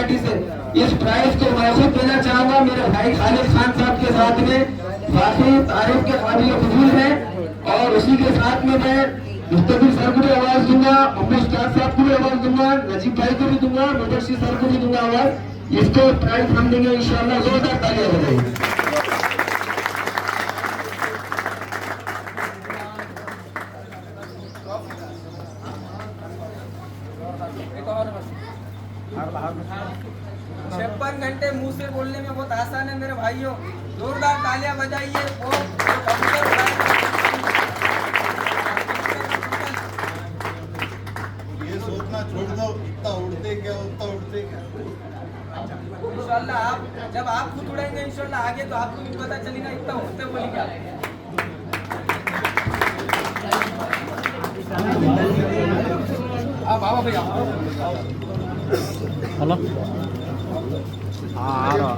Party से। इस prize को मैं खुद देना चाहूंगा मेरे भाई खालिद खान साहब के साथ में, काफी तारीफ के काबिल फजूल है। और उसी के साथ में मैं मुस्तफिल सर को भी आवाज दूंगा, मोहम्मद उस्ताद साहब को भी आवाज दूंगा, नजीब भाई को भी दूंगा, मुदस्सिर सर को भी दूंगा आवाज। इसको प्राइज हम देंगे इंशाल्लाह। जोरदार तालियां बजाइए। छप्पन घंटे मुंह से बोलने में बहुत आसान है मेरे भाइयों, जोरदार तालियां बजाइए। ये सोचना छोड़ दो इतना उड़ते क्या, उतना उड़ते क्या। इंशाल्लाह आप जब आप खुद उड़ेंगे इंशाल्लाह आगे तो आपको भी पता चलेगा इतना उड़ते बोली क्या। आप आओ भैया। हेलो आ रहा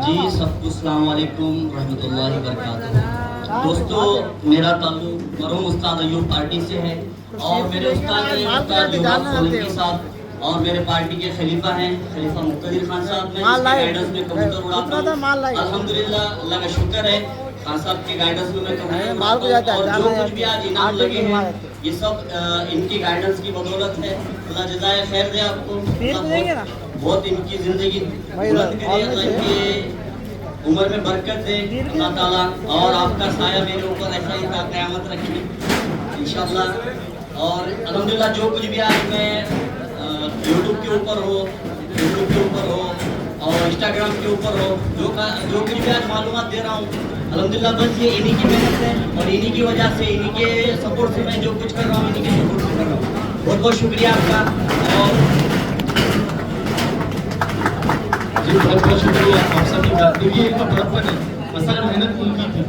जी सबको अस्सलाम वालेकुम रहमतुल्लाहि व बरकातुहू। दोस्तों मेरा ताल्लुक मरहूम उस्ताद अय्यूब पार्टी से है और मेरे उस्ताद सोलंकी साहब और मेरे पार्टी के खलीफा हैं खलीफा मुक़्तदिर खान साहब। मैं गाइडेंस में कबूतर उड़ाता हूं अल्हम्दुलिल्लाह, अल्लाह का शुक्र है। खान साहब के गाइडेंस में मैं कबूतर उड़ाता हूं और जो कुछ भी आज इनाम लगे हैं ये सब इनकी गाइडेंस की बदौलत है। अल्लाह जज़ाए खैर दे आपको, बहुत इनकी जिंदगी बुलंद करे, अल्लाह इनकी उम्र में बरकत दे अल्लाह ताला, और आपका साया मेरे ऊपर ऐसा ही क़यामत रखे इंशाअल्लाह। और अल्हम्दुलिल्लाह जो कुछ भी आज मैं यूट्यूब के ऊपर हो और इंस्टाग्राम के ऊपर हो, जो कुछ भी आज मालूमात दे रहा हूँ अल्हम्दुलिल्लाह बस ये इन्हीं की मेहनत है और इन्हीं की वजह से, इन्हीं के सपोर्ट से मैं जो कुछ कर रहा हूँ इन्हीं के सपोर्ट से कर रहा हूँ। बहुत बहुत शुक्रिया आपका। और जी बहुत बहुत शुक्रिया आप सभी का। देखिए इनका बड़प्पन है, असल मेहनत उनकी थी,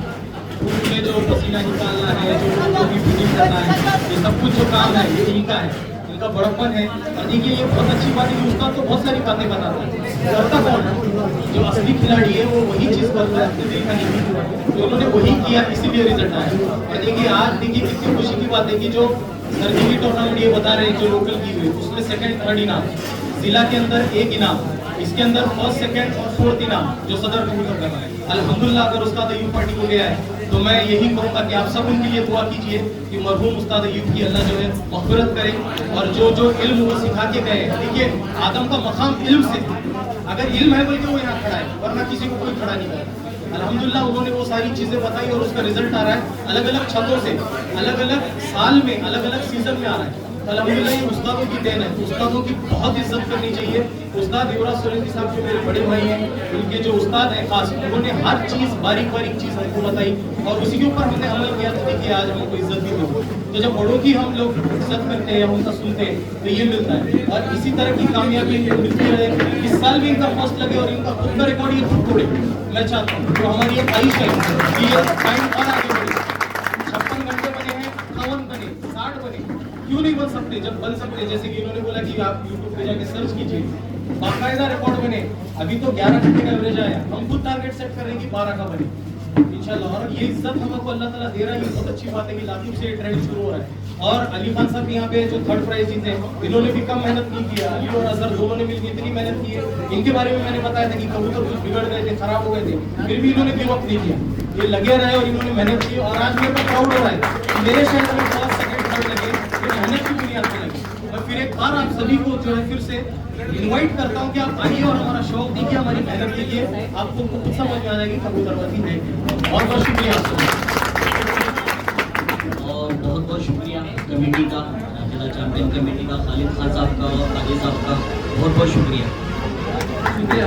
उनमें जो पसीना निकालना है, जो भी फीडिंग करना है, ये सब कुछ जो काम है ये इनका है, इनका बड़प्पन है। और देखिए ये बहुत अच्छी बात है कि उसका तो बहुत सारी बातें बताता है, करता कौन है जो असली खिलाड़ी है वो वही चीज़ करता है, देखा नहीं तो उन्होंने वही किया इसीलिए रिजल्ट आया। और देखिए आज देखिए कितनी खुशी की बात है कि जो सर्जिकल टूर्नामेंट ये बता रहे हैं जो लोकल की हुई उसमें सेकंड थर्ड इनाम, जिला के अंदर एक इनाम, इसके अंदर फर्स्ट सेकंड और फोर्थ इनाम जो सदर कबूतर कर रहा है। अल्हम्दुलिल्लाह अगर उस्ताद अय्यूब पार्टी को गया है तो मैं यही कहूँगा कि आप सब उनके लिए दुआ कीजिए कि मरहूम उस्ताद अय्यूब की अल्लाह जो है मग़फ़िरत करे और जो इल्म वो सिखा के गए। देखिए आदम का मकाम इल्म से, अगर इल्म है बल्कि वो यहाँ खड़ा है, वरना किसी को कोई खड़ा नहीं करेगा। अल्हम्दुलिल्लाह उन्होंने वो सारी चीज़ें बताई और उसका रिजल्ट आ रहा है अलग अलग छतों से, अलग अलग साल में, अलग अलग सीजन में आ रहा है। अल्हम्दुलिल्लाह ये उस्तादों की देन है, उस्तादों की बहुत इज्जत करनी चाहिए। उस्ताद युवराज सोलंकी साहब जो मेरे बड़े भाई हैं, उनके जो उस्ताद हैं खास, उन्होंने हर चीज़ बारीक बारीक चीज़ हमको बताई और उसी के ऊपर हमने अमल किया। तो देखिए आज हमको इज्जत भी मिली। तो जब बड़ों की हम लोग इज्जत करते हैं या उनका सुनते हैं तो ये मिलता है और इसी तरह की कामयाबी मिलती रहे। इस साल भी इनका फर्स्ट लगे और इनका खुद का रिकॉर्ड ये खुद तोड़े, मैं चाहता हूँ। तो हमारी ये ख्वाहिश है कि ये टाइम और आगे बढ़े। 56 घंटे बने हैं, 58 बने, 60 बने, क्यों नहीं बन सकते? जब बन सकते, जैसे कि इन्होंने बोला कि आप यूट्यूब पे जाके सर्च कीजिए, बाकायदा रिकॉर्ड बने। अभी तो 11 घंटे का एवरेज आया, हम खुद टारगेट सेट कर रहे हैं कि 12 का बने इंशाल्लाह। और ये इज्जत हमको अल्लाह ताला दे रहा है, ये बहुत अच्छी बात है कि लातूर से ट्रेंड शुरू हो रहा है। और अली खान साहब यहाँ पे जो थर्ड प्राइज जीते इन्होंने भी कम मेहनत नहीं किया, अली और अजहर दोनों ने मिलकर इतनी मेहनत की है। इनके बारे में मैंने बताया था कि कबूतर कुछ बिगड़ गए थे, खराब हो गए थे, फिर भी इन्होंने गिव अप नहीं किया, ये लगे रहे और इन्होंने मेहनत की। और आज मेरे को प्राउड हो रहा है मेरे शहर में फर्स्ट सेकंड थर्ड लगे, ये मेहनत की बुनियाद पे लगे। और फिर एक बार आप सभी को जो है फिर से इनवाइट करता हूँ कि आप आइए और हमारा शौक देखिए, हमारी मेहनत देखिए, आपको खुद समझ में आ जाएगी कबूतरबाजी है। बहुत बहुत शुक्रिया और बहुत बहुत शुक्रिया कमेटी का, जिला चैंपियन कमेटी का, खालिद खान साहब का और काजी साहब का बहुत बहुत शुक्रिया। शुक्रिया।